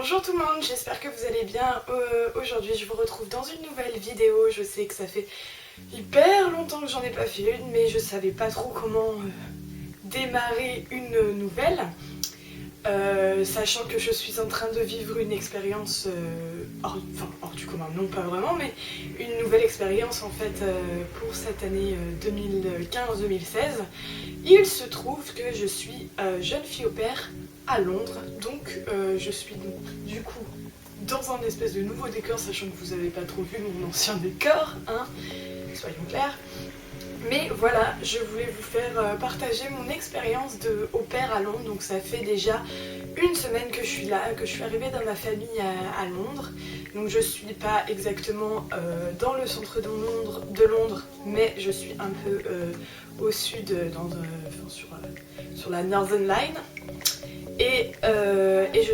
Bonjour tout le monde, j'espère que vous allez bien. Aujourd'hui je vous retrouve dans une nouvelle vidéo. Je sais que ça fait hyper longtemps que j'en ai pas fait une, mais je savais pas trop comment démarrer une nouvelle. Sachant que je suis en train de vivre une expérience hors du commun, non pas vraiment, mais une nouvelle expérience en fait pour cette année 2015-2016. Il se trouve que je suis jeune fille au pair à Londres, donc je suis du coup dans un espèce de nouveau décor, sachant que vous n'avez pas trop vu mon ancien décor, hein, soyons clairs. Mais voilà, je voulais vous faire partager mon expérience de au pair à Londres. Donc ça fait déjà une semaine que je suis là, que je suis arrivée dans ma famille à Londres. Donc je suis pas exactement dans le centre de Londres, mais je suis un peu au sud, sur la Northern Line. Et je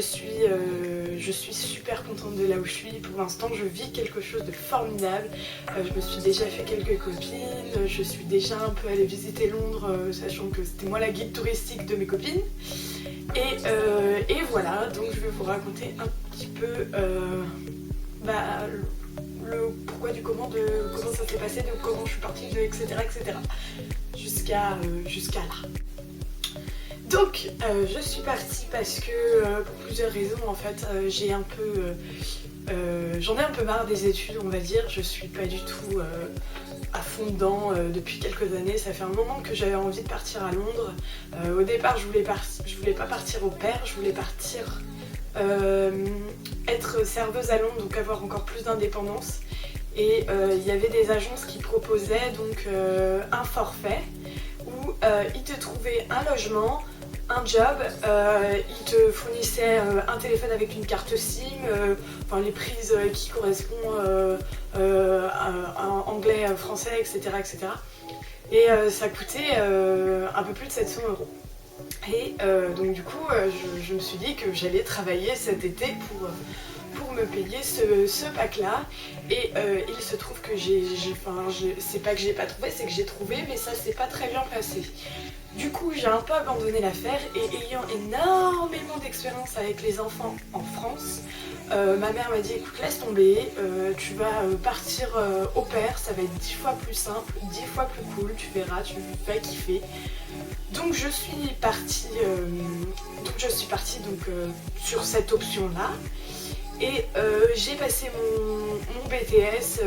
suis super contente de là où je suis. Pour l'instant, je vis quelque chose de formidable. Je me suis déjà fait quelques copines. Je suis déjà un peu allée visiter Londres, sachant que c'était moi la guide touristique de mes copines. Et voilà, donc je vais vous raconter un petit peu le pourquoi du comment, de comment ça s'est passé, de comment je suis partie, etc. jusqu'à là. Donc je suis partie parce que pour plusieurs raisons en fait, j'en ai un peu marre des études, on va dire. Je suis pas du tout à fond dedans depuis quelques années. Ça fait un moment que j'avais envie de partir à Londres. Au départ je voulais pas partir au pair, je voulais partir être serveuse à Londres, donc avoir encore plus d'indépendance. Et il y avait des agences qui proposaient donc un forfait où ils te trouvaient un logement, un job, ils te fournissaient un téléphone avec une carte SIM, les prises qui correspondent à anglais, français, etc. Et ça coûtait un peu plus de 700 €. Et donc du coup, je me suis dit que j'allais travailler cet été pour me payer ce pack-là. Et il se trouve que c'est pas que j'ai pas trouvé, c'est que j'ai trouvé, mais ça s'est pas très bien passé. Du coup, j'ai un peu abandonné l'affaire et ayant énormément d'expérience avec les enfants en France, ma mère m'a dit écoute, laisse tomber, tu vas partir au pair, ça va être 10 fois plus simple, 10 fois plus cool, tu verras, tu vas kiffer. Donc je suis partie, sur cette option-là. Et j'ai passé mon BTS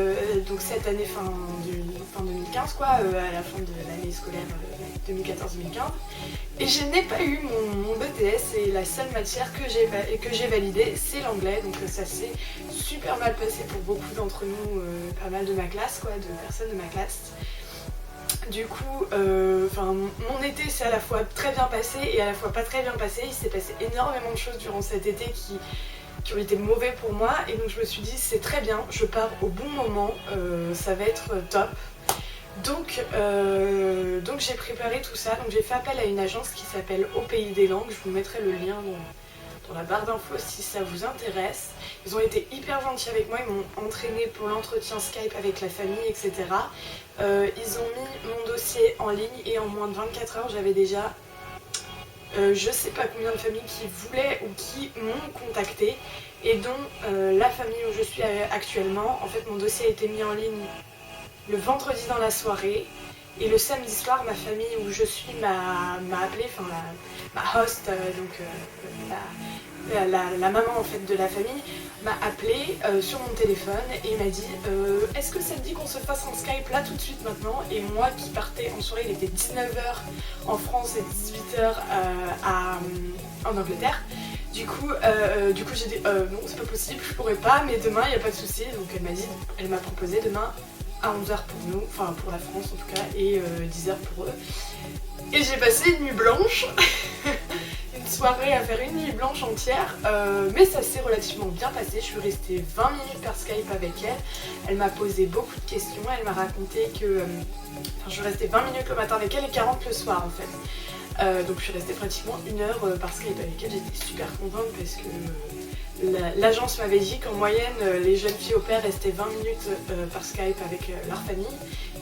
donc cette année fin 2015 quoi, à la fin de l'année scolaire 2014-2015. Et je n'ai pas eu mon BTS et la seule matière que j'ai validée c'est l'anglais. Donc ça s'est super mal passé pour beaucoup d'entre nous, pas mal de ma classe quoi, de personnes de ma classe. Du coup, mon été s'est à la fois très bien passé et à la fois pas très bien passé. Il s'est passé énormément de choses durant cet été qui ont été mauvais pour moi, et donc je me suis dit c'est très bien, je pars au bon moment, ça va être top. Donc j'ai préparé tout ça, donc j'ai fait appel à une agence qui s'appelle Au Pays des Langues. Je vous mettrai le lien dans la barre d'infos si ça vous intéresse. Ils ont été hyper gentils avec moi, ils m'ont entraîné pour l'entretien Skype avec la famille, etc. Ils ont mis mon dossier en ligne et en moins de 24 heures j'avais déjà je sais pas combien de familles qui voulaient ou qui m'ont contacté, et dont la famille où je suis actuellement. En fait, mon dossier a été mis en ligne le vendredi dans la soirée, et le samedi soir ma famille où je suis m'a appelé, ma host, la maman en fait de la famille m'a appelé sur mon téléphone et m'a dit est-ce que ça te dit qu'on se fasse en Skype là tout de suite maintenant. Et moi qui partais en soirée, il était 19 h en France et 18 h en Angleterre. Du coup j'ai dit non, c'est pas possible, je pourrais pas, mais demain il n'y a pas de souci. Donc elle m'a proposé demain à 11 h pour nous, enfin pour la France en tout cas, et 10 h pour eux. Et j'ai passé une nuit blanche une soirée à faire une nuit blanche entière, mais ça s'est relativement bien passé. Je suis restée 20 minutes par Skype avec elle. Elle m'a posé beaucoup de questions, elle m'a raconté que je suis restée 20 minutes le matin avec elle et 40 le soir en fait. Donc je suis restée pratiquement 1 heure par Skype avec elle. J'étais super contente parce que l'agence m'avait dit qu'en moyenne les jeunes filles au pair restaient 20 minutes par Skype avec leur famille,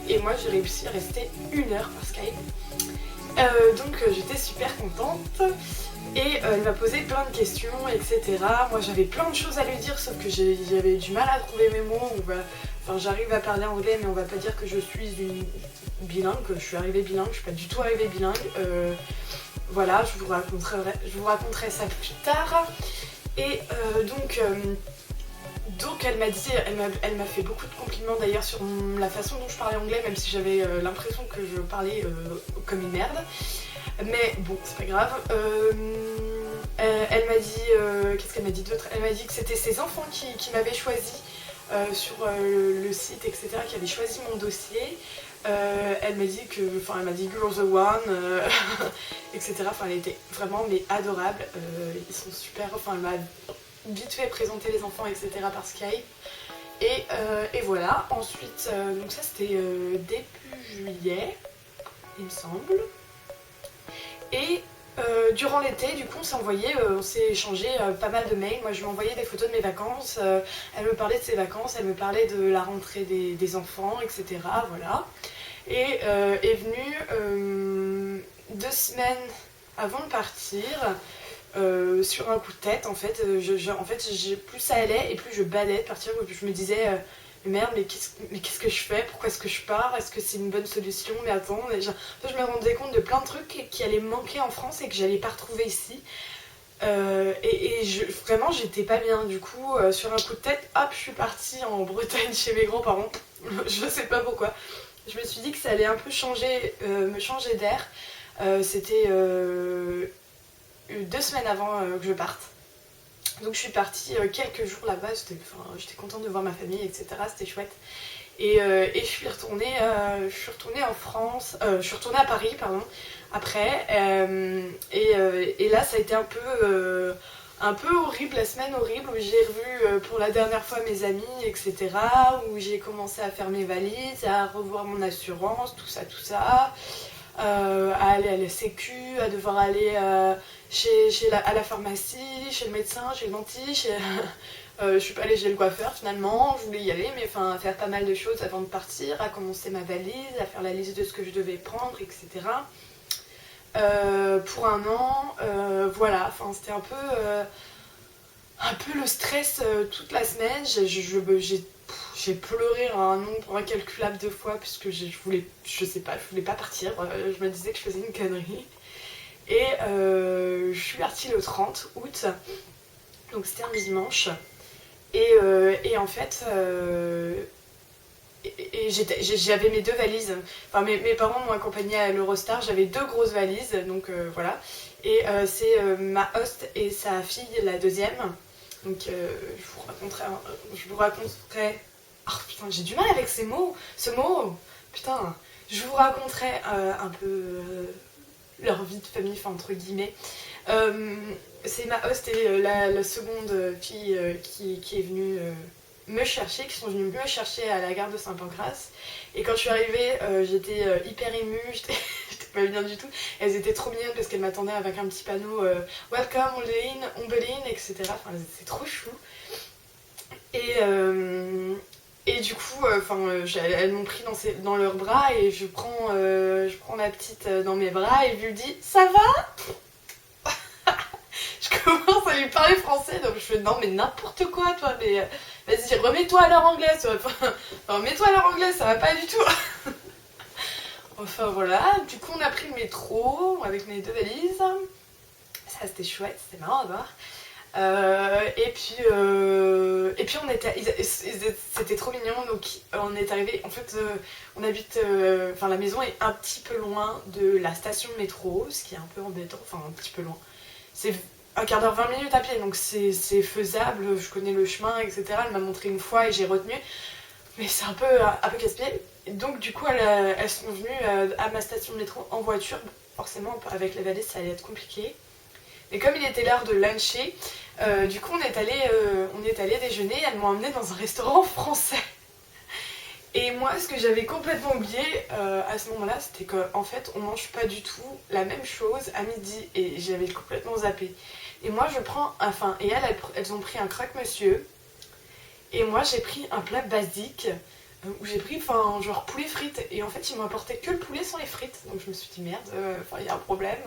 et moi j'ai réussi à rester 1 heure par Skype. Donc j'étais super contente. Et elle m'a posé plein de questions, etc. Moi j'avais plein de choses à lui dire, sauf que j'avais du mal à trouver mes mots. Enfin, j'arrive à parler anglais, mais on va pas dire que je suis une bilingue, que je suis arrivée bilingue, je suis pas du tout arrivée bilingue. Voilà, je vous raconterai ça plus tard. Et donc elle m'a fait beaucoup de compliments d'ailleurs sur la façon dont je parlais anglais, même si j'avais l'impression que je parlais comme une merde. Mais bon, c'est pas grave. Elle m'a dit, qu'est-ce qu'elle m'a dit d'autre? Elle m'a dit que c'était ses enfants qui m'avaient choisi sur le site, etc., qui avaient choisi mon dossier. Elle m'a dit You're the one, etc. Enfin, elle était vraiment mais adorable. Ils sont super. Enfin, elle m'a vite fait présenter les enfants, etc., par Skype. Et voilà. Ensuite, donc ça c'était début juillet, il me semble. Et durant l'été, du coup, on s'est échangé pas mal de mails. Moi, je lui envoyais des photos de mes vacances. Elle me parlait de ses vacances, elle me parlait de la rentrée des enfants, etc. Voilà. Et est venue 2 semaines avant de partir, sur un coup de tête. En fait, plus ça allait et plus je bâlais de partir. Je me disais, merde, mais qu'est-ce que je fais? Pourquoi est-ce que je pars? Est-ce que c'est une bonne solution? Mais attends, je me rendais compte de plein de trucs qui allaient me manquer en France et que j'allais pas retrouver ici. Vraiment, j'étais pas bien. Du coup, sur un coup de tête, hop, je suis partie en Bretagne chez mes grands-parents. Je sais pas pourquoi. Je me suis dit que ça allait un peu me changer d'air. C'était 2 semaines avant que je parte. Donc je suis partie quelques jours là-bas, j'étais contente de voir ma famille, etc. C'était chouette. Et je suis retournée en France, je suis retournée à Paris, pardon, après. Et là, ça a été un peu horrible, la semaine horrible, où j'ai revu pour la dernière fois mes amis, etc. Où j'ai commencé à faire mes valises, à revoir mon assurance, tout ça. À aller à la sécu, à devoir aller à la pharmacie, chez le médecin, chez le dentiste. Je suis pas allée chez le coiffeur finalement, je voulais y aller, mais à faire pas mal de choses avant de partir, à commencer ma valise, à faire la liste de ce que je devais prendre, etc. Pour un an, voilà, c'était un peu le stress toute la semaine. J'ai pleuré un nombre incalculable de fois puisque je voulais pas partir. Je me disais que je faisais une connerie. Et je suis partie le 30 août, donc c'était un dimanche. Et en fait, j'avais mes 2 valises. Enfin, mes parents m'ont accompagnée à l'Eurostar, j'avais 2 grosses valises, donc voilà. Et c'est ma host et sa fille, la deuxième. Donc je vous raconterai. Oh putain, j'ai du mal avec ce mot. Putain, je vous raconterai un peu leur vie de famille, entre guillemets. C'est ma host et la seconde fille qui est venue me chercher, qui sont venues me chercher à la gare de Saint-Pancras. Et quand je suis arrivée, j'étais hyper émue, j'étais pas bien du tout. Elles étaient trop mignonnes parce qu'elles m'attendaient avec un petit panneau Welcome, Ombeline, etc. C'est trop chou. Et du coup, elles m'ont pris dans leurs bras et je prends ma petite dans mes bras et je lui dis ça va? Je commence à lui parler français, donc je fais non mais n'importe quoi toi, mais vas-y remets-toi à leur anglais, mets-toi à leur anglais, ça va pas du tout. Enfin voilà, du coup on a pris le métro avec mes 2 valises, ça c'était chouette, c'était marrant à voir. Et puis c'était trop mignon, donc on est arrivé, en fait on habite, la maison est un petit peu loin de la station de métro, ce qui est un peu embêtant, un petit peu loin. C'est un quart d'heure, 20 minutes à pied, donc c'est faisable, je connais le chemin, etc. Elle m'a montré une fois et j'ai retenu, mais c'est un peu casse-pied. Donc du coup elles sont venues à ma station de métro en voiture, forcément avec la valise ça allait être compliqué. Et comme il était l'heure de luncher, du coup on est allé déjeuner, elles m'ont emmenée dans un restaurant français. Et moi ce que j'avais complètement oublié à ce moment-là, c'était qu'en fait on mange pas du tout la même chose à midi, et j'avais complètement zappé. Et moi elles ont pris un croque-monsieur, et moi j'ai pris un plat basique, où j'ai pris enfin genre poulet frites et en fait ils m'ont apporté que le poulet sans les frites, donc je me suis dit merde, il y a un problème,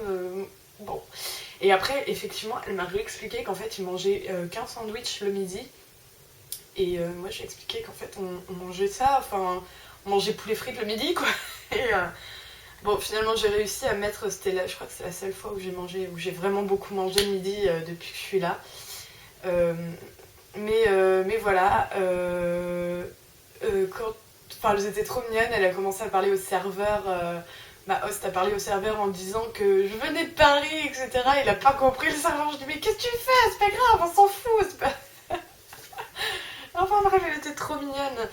bon. Et après effectivement elle m'a réexpliqué qu'en fait ils mangeaient qu'un sandwich le midi et moi j'ai expliqué qu'en fait on mangeait ça, enfin on mangeait poulet frites le midi quoi. Et bon finalement j'ai réussi à mettre, je crois que c'est la seule fois où j'ai vraiment beaucoup mangé le midi depuis que je suis là. Mais voilà, quand enfin, elles étaient trop mignonnes, elle a commencé à parler au serveur, ma host a parlé au serveur en disant que je venais de Paris, etc. Il a pas compris le serveur, je dis mais qu'est-ce que tu fais? C'est pas grave, on s'en fout, c'est pas... Enfin bref, elle était trop mignonne.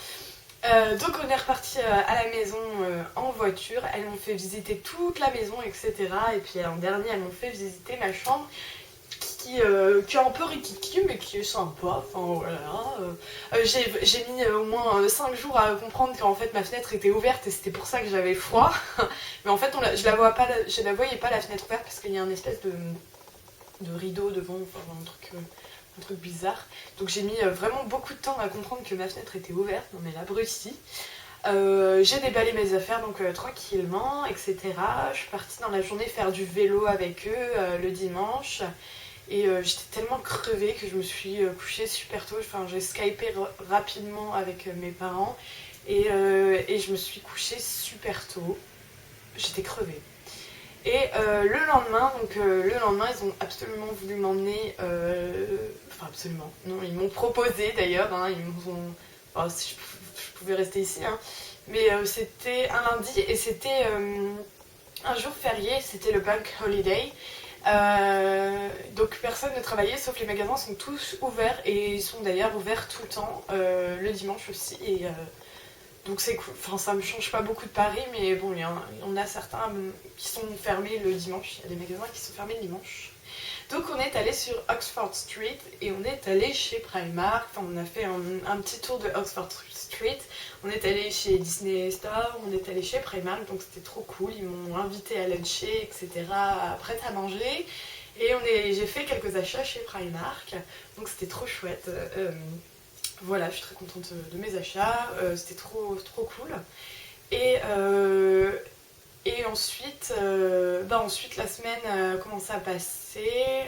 Donc on est reparti à la maison en voiture, elles m'ont fait visiter toute la maison, etc. Et puis en dernier, elles m'ont fait visiter ma chambre qui est un peu rikiki mais qui est sympa, enfin voilà. J'ai mis au moins 5 jours à comprendre qu'en fait ma fenêtre était ouverte et c'était pour ça que j'avais froid. Mais en fait je la voyais pas la fenêtre ouverte parce qu'il y a un espèce de rideau devant, enfin un truc bizarre. Donc j'ai mis vraiment beaucoup de temps à comprendre que ma fenêtre était ouverte, non mais l'abruti. J'ai déballé mes affaires donc tranquillement, etc. Je suis partie dans la journée faire du vélo avec eux le dimanche. Et j'étais tellement crevée que je me suis couchée super tôt. Enfin, j'ai skypé rapidement avec mes parents et je me suis couchée super tôt. J'étais crevée. Et le lendemain, ils ont absolument voulu m'emmener. Enfin, absolument. Non, ils m'ont proposé d'ailleurs. Hein, ils m'ont. Enfin, si je pouvais rester ici. Hein, mais c'était un lundi et c'était un jour férié. C'était le Bank Holiday. Donc personne ne travaillait sauf les magasins sont tous ouverts et ils sont d'ailleurs ouverts tout le temps le dimanche aussi et donc c'est cool, enfin ça me change pas beaucoup de Paris mais bon il y en a certains qui sont fermés le dimanche, il y a des magasins qui sont fermés le dimanche. Donc on est allé sur Oxford Street et on est allé chez Primark, enfin on a fait un petit tour de Oxford Street, on est allé chez Disney Store, on est allé chez Primark, donc c'était trop cool, ils m'ont invité à luncher, etc. prête à manger, et j'ai fait quelques achats chez Primark, donc c'était trop chouette. Voilà, je suis très contente de mes achats, c'était trop cool. Et, ensuite, ensuite la semaine a commencé à passer.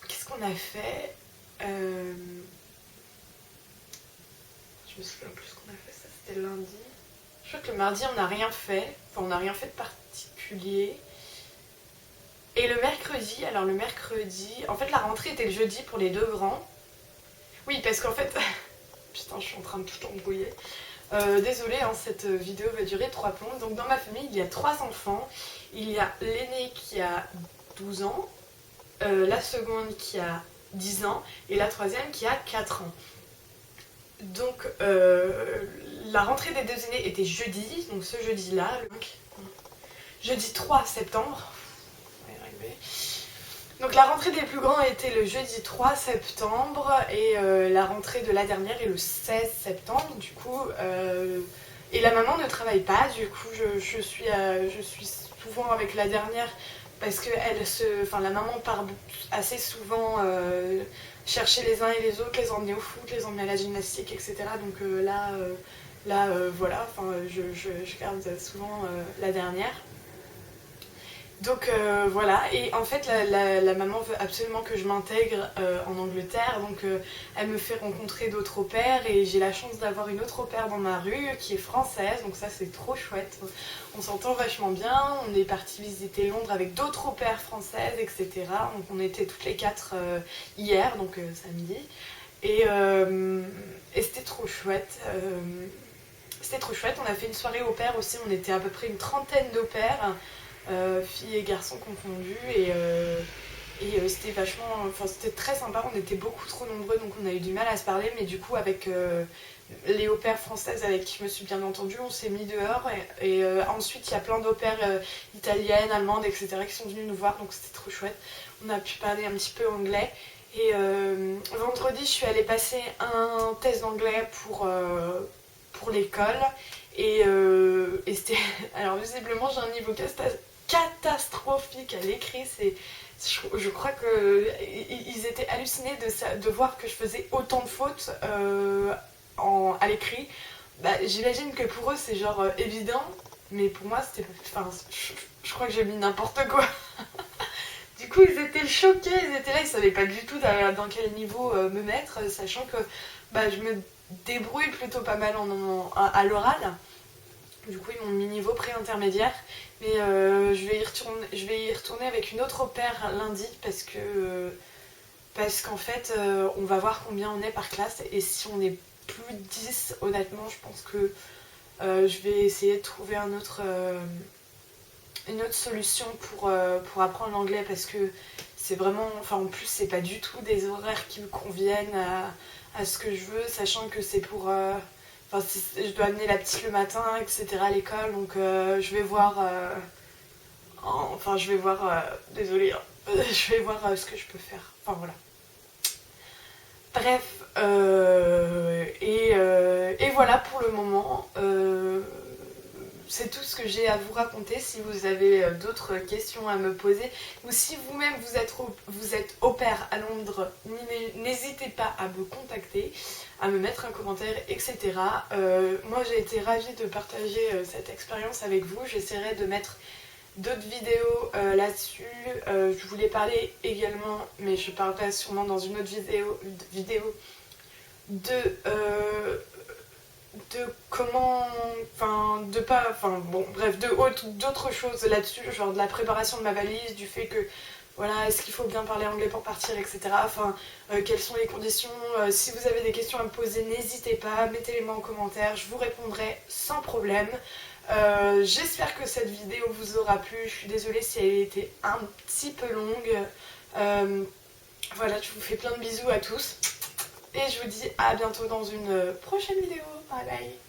Qu'est-ce qu'on a fait? Je me souviens plus ce qu'on a fait, ça c'était lundi. Je crois que le mardi on n'a rien fait, enfin on n'a rien fait de particulier. Et le mercredi, en fait la rentrée était le jeudi pour les deux grands. Oui, parce qu'en fait, putain je suis en train de tout embrouiller. Désolée, hein, cette vidéo va durer 3 plombs. Donc dans ma famille, il y a 3 enfants. Il y a l'aîné qui a 12 ans, la seconde qui a 10 ans et la troisième qui a 4 ans. Donc la rentrée des deux aînés était jeudi, donc ce jeudi-là, jeudi 3 septembre. Donc la rentrée des plus grands était le jeudi 3 septembre et la rentrée de la dernière est le 16 septembre du coup. Et la maman ne travaille pas, du coup je suis souvent avec la dernière parce que la maman part assez souvent chercher les uns et les autres, les emmener au foot, les emmener à la gymnastique, etc. Donc voilà, je garde souvent la dernière. Donc voilà, et en fait la maman veut absolument que je m'intègre en Angleterre, donc elle me fait rencontrer d'autres au pairs et j'ai la chance d'avoir une autre au pair dans ma rue qui est française, donc ça c'est trop chouette, on s'entend vachement bien, on est parti visiter Londres avec d'autres au pairs françaises, etc. Donc on était toutes les 4 hier, donc samedi, et c'était trop chouette. C'était trop chouette, on a fait une soirée au pair aussi, on était à peu près une trentaine d'au pairs. Filles et garçons confondus et c'était vachement, enfin c'était très sympa, on était beaucoup trop nombreux donc on a eu du mal à se parler mais du coup avec les au pairs françaises avec qui je me suis bien entendue on s'est mis dehors et ensuite il y a plein d'au pairs italiennes, allemandes etc qui sont venues nous voir donc c'était trop chouette, on a pu parler un petit peu anglais et vendredi je suis allée passer un test d'anglais pour l'école et c'était, alors visiblement j'ai un niveau catastrophique à l'écrit, je crois qu'ils étaient hallucinés de voir que je faisais autant de fautes à l'écrit. j'imagine que pour eux c'est genre évident, mais pour moi c'était... Enfin, je crois que j'ai mis n'importe quoi. Du coup ils étaient choqués, ils étaient là, ils savaient pas du tout dans quel niveau me mettre, sachant que je me débrouille plutôt pas mal à l'oral. Du coup, ils m'ont mis niveau pré-intermédiaire. Mais je vais y retourner avec une autre paire lundi parce qu'en fait, on va voir combien on est par classe. Et si on est plus de 10, honnêtement, je pense que je vais essayer de trouver une autre solution pour apprendre l'anglais parce que c'est vraiment... Enfin, en plus, c'est pas du tout des horaires qui me conviennent à ce que je veux, sachant que c'est pour... Enfin, je dois amener la petite le matin, etc. à l'école, donc je vais voir. Enfin, je vais voir. Désolée, hein. Je vais voir ce que je peux faire. Enfin, voilà. Bref, et voilà pour le moment. C'est tout ce que j'ai à vous raconter. Si vous avez d'autres questions à me poser ou si vous-même vous êtes au pair à Londres, n'hésitez pas à me contacter, à me mettre un commentaire, etc. Moi j'ai été ravie de partager cette expérience avec vous. J'essaierai de mettre d'autres vidéos là-dessus. Je voulais parler également, mais je parlerai sûrement dans une autre vidéo de comment, enfin, de pas, enfin, bon, bref, d'autres choses là-dessus, genre de la préparation de ma valise, du fait que, voilà, est-ce qu'il faut bien parler anglais pour partir, etc. Enfin, quelles sont les conditions, si vous avez des questions à me poser, n'hésitez pas, mettez-les-moi en commentaire, je vous répondrai sans problème. J'espère que cette vidéo vous aura plu, je suis désolée si elle était un petit peu longue. Voilà, je vous fais plein de bisous à tous. Et je vous dis à bientôt dans une prochaine vidéo. Bye bye.